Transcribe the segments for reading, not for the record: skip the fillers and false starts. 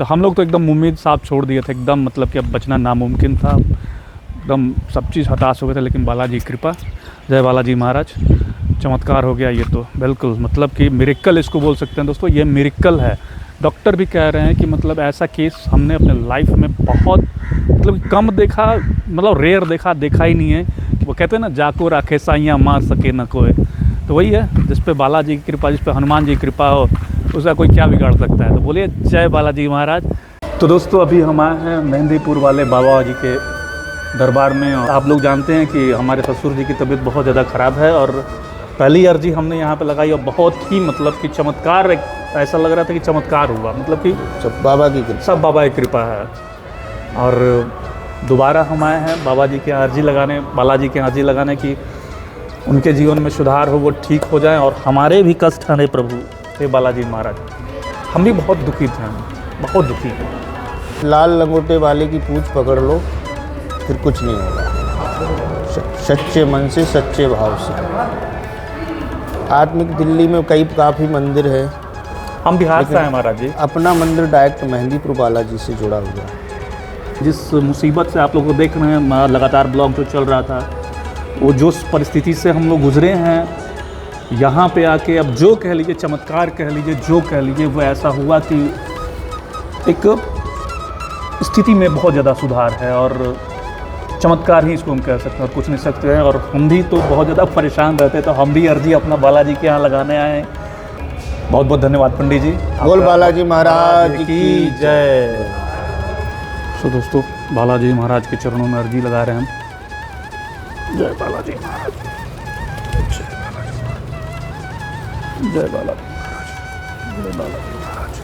तो हम लोग तो एकदम उम्मीद साफ छोड़ दिए थे एकदम, मतलब कि अब बचना नामुमकिन था, एकदम सब चीज़ हताश हो गए थे। लेकिन बालाजी की कृपा, जय बालाजी महाराज, चमत्कार हो गया ये तो बिल्कुल, मतलब कि मिरेकल इसको बोल सकते हैं दोस्तों, ये मिरेकल है। डॉक्टर भी कह रहे हैं कि मतलब ऐसा केस हमने अपने लाइफ में बहुत मतलब कम देखा, मतलब रेयर देखा ही नहीं है। वो कहते हैं ना, जाको राखे साइयाँ मार सके न कोई, तो वही है, जिस पे बालाजी की कृपा, जिस पे हनुमान जी की कृपा हो, उसका कोई क्या बिगाड़ सकता है। तो बोलिए जय बालाजी महाराज। तो दोस्तों अभी हम आए हैं मेहंदीपुर वाले बाबा जी के दरबार में। और आप लोग जानते हैं कि हमारे ससुर जी की तबीयत बहुत ज़्यादा ख़राब है, और पहली अर्जी हमने यहाँ पे लगाई और बहुत ही मतलब कि चमत्कार, ऐसा लग रहा था कि चमत्कार हुआ, मतलब कि सब बाबा की कृपा, सब बाबा की कृपा है। और दोबारा हम आए हैं बाबा जी के अर्जी लगाने, बालाजी के अर्जी लगाने की उनके जीवन में सुधार हो, वो ठीक हो जाए, और हमारे भी कष्ट हरे प्रभु हे बालाजी महाराज। हम भी बहुत दुखी थे, बहुत दुखी थे। लाल लंगोटे वाले की पूंछ पकड़ लो, फिर कुछ नहीं होगा। सच्चे मन से, सच्चे भाव से। आत्मिक दिल्ली में काफ़ी मंदिर है, हम बिहार से हैं महाराज जी। अपना मंदिर डायरेक्ट मेहंदीपुर बालाजी से जुड़ा हुआ है। जिस मुसीबत से आप लोग को देख रहे हैं, लगातार ब्लॉग जो चल रहा था, वो जो परिस्थिति से हम लोग गुजरे हैं, यहाँ पे आके अब जो कह लीजिए, चमत्कार कह लीजिए, जो कह लीजिए, वो ऐसा हुआ कि एक स्थिति में बहुत ज़्यादा सुधार है, और चमत्कार ही इसको हम कह सकते हैं, और कुछ नहीं सकते हैं। और हम भी तो बहुत ज़्यादा परेशान रहते, तो हम भी अर्जी अपना बालाजी के यहाँ लगाने आए हैं। बहुत बहुत धन्यवाद पंडित जी। बोल बालाजी महाराज की जय। तो दोस्तों बालाजी महाराज के चरणों में अर्जी लगा रहे हैं हम। जय बालाजी महाराज, जय बालाजी महाराज, जय बालाजी महाराज, जय बालाजी महाराज।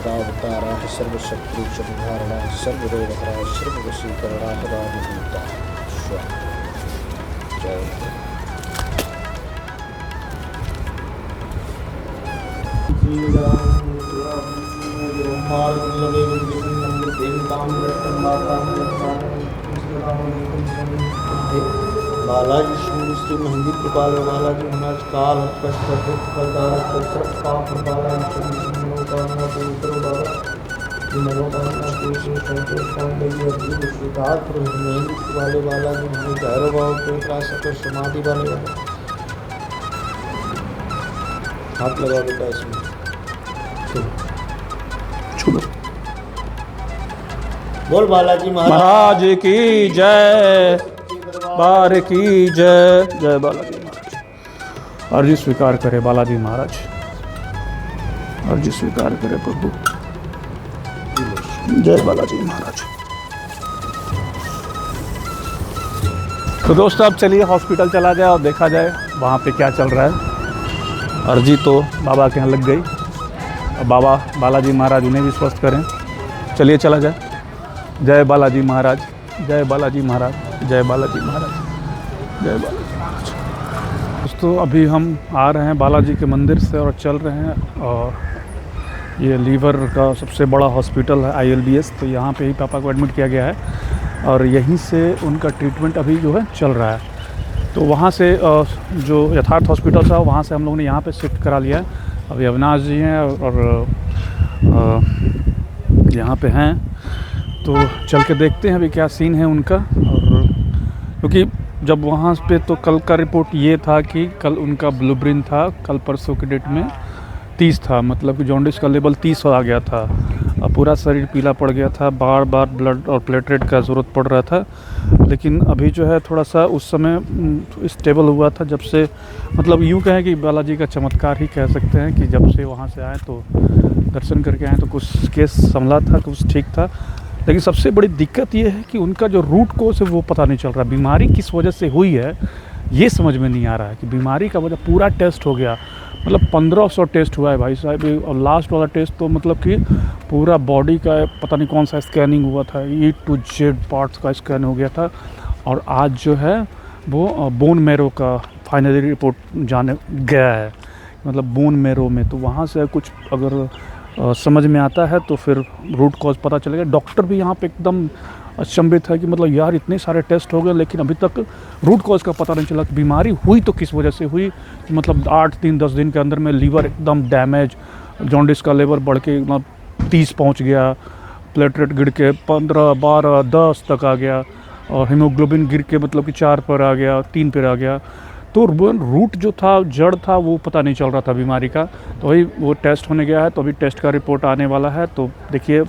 अवतारा सर्वशत्रु संहारणा सर्वरोगहरा सर्ववशीकरणा राजभूता जय। बालाजी श्री मेहंदी कृपाल बालाजी महाराज काल वाले बालाजी भैरव बाबा समाधि वाले हाथ लगा बेटा इसमें। बोल बालाजी महाराज की जय, बार की जय, जय बालाजी महाराज। अर्जी स्वीकार करे बालाजी महाराज, अर्जी स्वीकार करे प्रभु, जय बालाजी महाराज। तो दोस्तों अब चलिए हॉस्पिटल चला जाए और देखा जाए वहाँ पे क्या चल रहा है। अर्जी तो बाबा के यहाँ लग गई, अब बाबा बालाजी महाराज उन्हें भी स्वस्थ करें। चलिए चला जाए। जय बालाजी महाराज, जय बालाजी महाराज, जय बालाजी महाराज, जय बालाजी महाराज। दोस्तों अभी हम आ रहे हैं बालाजी के मंदिर से और चल रहे हैं, और ये लीवर का सबसे बड़ा हॉस्पिटल है ILBS, तो यहाँ पे ही पापा को एडमिट किया गया है, और यहीं से उनका ट्रीटमेंट अभी जो है चल रहा है। तो वहाँ से जो यथार्थ हॉस्पिटल था वहाँ से हम लोगों ने यहाँ पे शिफ्ट करा लिया है। अभी अविनाश जी हैं और यहाँ पे हैं, तो चल के देखते हैं अभी क्या सीन है उनका। और क्योंकि जब वहाँ पे तो कल का रिपोर्ट ये था कि कल उनका ब्लूप्रिंट था, कल परसों की डेट में 30 था, मतलब कि जॉन्डिस का लेवल 30 आ गया था, और पूरा शरीर पीला पड़ गया था, बार बार ब्लड और प्लेटलेट का ज़रूरत पड़ रहा था। लेकिन अभी जो है थोड़ा सा उस समय स्टेबल हुआ था, जब से मतलब यूँ कहें कि बालाजी का चमत्कार ही कह सकते हैं कि जब से वहाँ से आए तो दर्शन करके आए तो कुछ केस संभला था, कुछ ठीक था। लेकिन सबसे बड़ी दिक्कत ये है कि उनका जो रूट कोज है वो पता नहीं चल रहा, बीमारी किस वजह से हुई है ये समझ में नहीं आ रहा है। कि बीमारी का वजह पूरा टेस्ट हो गया, मतलब 1500 टेस्ट हुआ है भाई साहब, और लास्ट वाला टेस्ट तो मतलब कि पूरा बॉडी का पता नहीं कौन सा स्कैनिंग हुआ था, E to Z पार्ट्स का स्कैन हो गया था। और आज जो है वो बोन मैरो का फाइनली रिपोर्ट जाने गया है, मतलब बोन मैरो में। तो वहाँ से कुछ अगर समझ में आता है तो फिर रूट कॉज पता चलेगा। डॉक्टर भी यहाँ पे एकदम अचंभित है कि मतलब यार इतने सारे टेस्ट हो गए लेकिन अभी तक रूट कॉज का पता नहीं चला कि बीमारी हुई तो किस वजह से हुई। मतलब 8 दिन 10 दिन के अंदर में लीवर एकदम डैमेज, जॉन्डिस का लेवल बढ़ के 30 पहुंच गया, प्लेटलेट गिर के 15 12 10 तक आ गया, और हीमोग्लोबिन गिर के मतलब कि 4 पर आ गया, 3 पर आ गया। तो रूट जो था, जड़ था, वो पता नहीं चल रहा था बीमारी का। तो वही वो टेस्ट होने गया है, तो अभी टेस्ट का रिपोर्ट आने वाला है। तो देखिए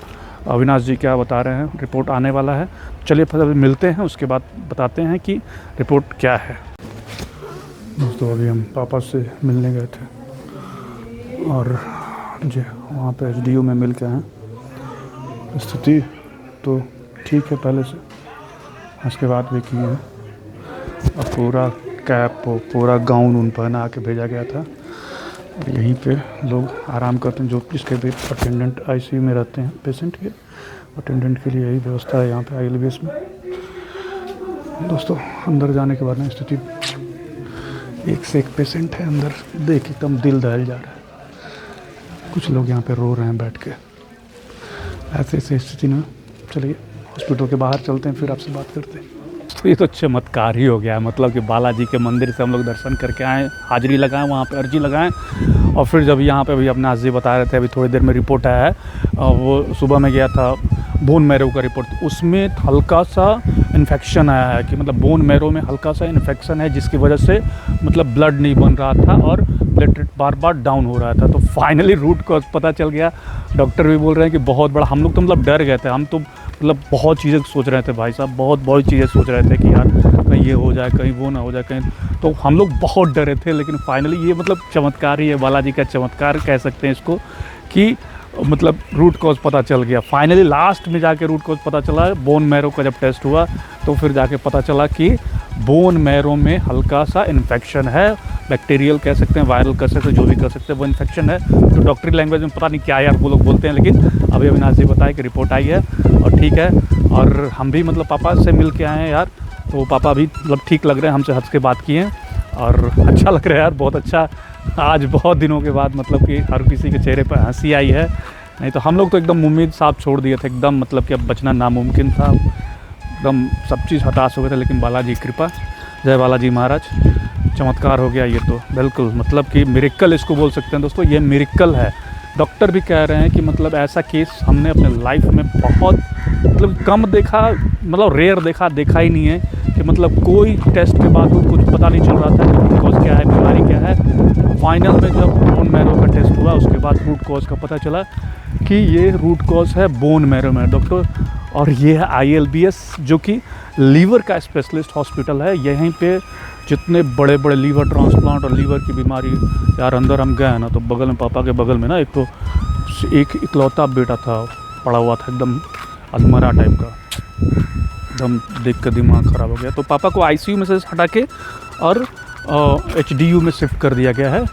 अविनाश जी क्या बता रहे हैं, रिपोर्ट आने वाला है। चलिए फिर अभी मिलते हैं, उसके बाद बताते हैं कि रिपोर्ट क्या है। दोस्तों अभी हम पापा से मिलने गए थे और जी वहाँ पे HDU में मिल के हैं। स्थिति तो ठीक है पहले से, उसके बाद भी की है। और पूरा कैप, पूरा गाउन उन पहना के भेजा गया था। यहीं पे लोग आराम करते हैं, जो जिसके भी अटेंडेंट ICU में रहते हैं, पेशेंट के अटेंडेंट के लिए यही व्यवस्था है यहाँ पे ILBS में। दोस्तों अंदर जाने के बाद ना स्थिति, एक से एक पेशेंट है अंदर, देख एकदम दिल दहल जा रहा है। कुछ लोग यहाँ पे रो रहे हैं बैठ के, ऐसे स्थिति में। चलिए हॉस्पिटल के बाहर चलते हैं, फिर आपसे बात करते हैं। तो ये तो चमत्कार ही हो गया है। मतलब कि बालाजी के मंदिर से हम लोग दर्शन करके आए, हाजिरी लगाएं, वहाँ पे अर्जी लगाएं, और फिर जब यहाँ पे अभी अविनाश जी बता रहे थे, अभी थोड़ी देर में रिपोर्ट आया है। वो सुबह में गया था बोन मैरो का रिपोर्ट, उसमें हल्का सा इन्फेक्शन आया है कि मतलब बोन मैरो में हल्का सा इन्फेक्शन है, जिसकी वजह से मतलब ब्लड नहीं बन रहा था और प्लेटलेट बार बार डाउन हो रहा था। तो फाइनली रूट कॉज पता चल गया। डॉक्टर भी बोल रहे हैं कि बहुत बड़ा, हम लोग तो मतलब डर गए थे, हम तो मतलब बहुत चीज़ें सोच रहे थे भाई साहब, बहुत चीज़ें सोच रहे थे कि यार कहीं ये हो जाए, कहीं वो ना हो जाए, कहीं, तो हम लोग बहुत डरे थे। लेकिन फाइनली ये मतलब चमत्कार ही है, बालाजी का चमत्कार कह सकते हैं इसको, कि मतलब रूट कॉज पता चल गया। फाइनली लास्ट में जाके रूट कॉज पता चला। बोन मैरो का जब टेस्ट हुआ तो फिर जाके पता चला कि बोन मैरो में हल्का सा इन्फेक्शन है, बैक्टीरियल कह सकते हैं, वायरल कह सकते हैं, जो भी कह सकते हैं, वो इन्फेक्शन है। तो डॉक्टरी लैंग्वेज में पता नहीं क्या यार वो लोग बोलते हैं, लेकिन अभी अविनाश जी बताया कि रिपोर्ट आई है और ठीक है। और हम भी मतलब पापा से मिल के आए हैं यार, तो पापा भी मतलब ठीक लग रहे हैं, हमसे हंस के बात किए हैं और अच्छा लग रहा है यार, बहुत अच्छा। आज बहुत दिनों के बाद मतलब कि हर किसी के चेहरे पर हंसी आई है, नहीं तो हम लोग तो एकदम उम्मीद साफ छोड़ दिए थे, एकदम मतलब कि अब बचना नामुमकिन था, एकदम सब चीज़ हताश हो गए थे। लेकिन बालाजी की कृपा, जय बालाजी महाराज, चमत्कार हो गया ये तो बिल्कुल, मतलब कि मिरेकल इसको बोल सकते हैं दोस्तों, ये मिरेकल है। डॉक्टर भी कह रहे हैं कि मतलब ऐसा केस हमने अपने लाइफ में बहुत मतलब कम देखा, मतलब रेयर देखा ही नहीं है कि मतलब कोई टेस्ट के बाद कुछ पता नहीं चल रहा था कि रूट कॉज क्या है, बीमारी क्या है। फाइनल में जब बोन मैरो का टेस्ट हुआ उसके बाद रूट कॉज का पता चला कि ये रूट कॉज है बोन मैरो में डॉक्टर, और ये है ILBS जो कि लीवर का स्पेशलिस्ट हॉस्पिटल है। यहीं पे जितने बड़े बड़े लीवर ट्रांसप्लांट और लीवर की बीमारी, यार अंदर हम गए ना तो बगल में, पापा के बगल में ना एक तो एक इकलौता बेटा था, पड़ा हुआ था एकदम अलमरा टाइप का, एकदम देख कर दिमाग ख़राब हो गया। तो पापा को ICU में से हटा के और HDU में शिफ्ट कर दिया गया है,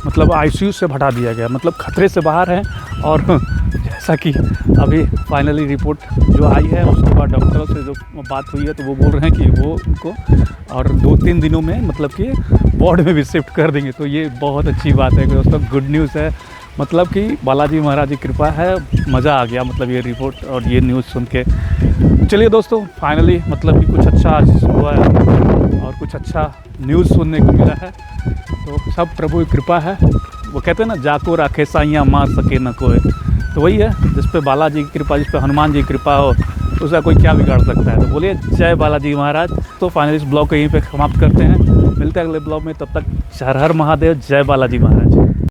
मतलब ICU से हटा दिया गया, मतलब खतरे से बाहर है। और जैसा कि अभी फाइनली रिपोर्ट जो आई है उसके बाद डॉक्टरों से जो बात हुई है तो वो बोल रहे हैं कि वो उनको और 2-3 दिनों में मतलब कि वार्ड में भी शिफ्ट कर देंगे। तो ये बहुत अच्छी बात है दोस्तों, गुड न्यूज़ है, मतलब कि बालाजी महाराज की कृपा है। मज़ा आ गया मतलब ये रिपोर्ट और ये न्यूज़ सुन के। चलिए दोस्तों फाइनली मतलब कि कुछ अच्छा आज हुआ है और कुछ अच्छा न्यूज़ सुनने को मिला है, तो सब प्रभु की कृपा है। वो कहते हैं ना, जाको राखे साइयाँ मार सके न कोई, तो वही है, जिस पे बालाजी की कृपा, जिस पे हनुमान जी की कृपा हो, उसका कोई क्या बिगाड़ सकता है। तो बोलिए जय बालाजी महाराज। तो फाइनली इस ब्लॉग को यहीं पे समाप्त करते हैं, मिलते हैं अगले ब्लॉग में, तब तक हर हर महादेव, जय बालाजी महाराज।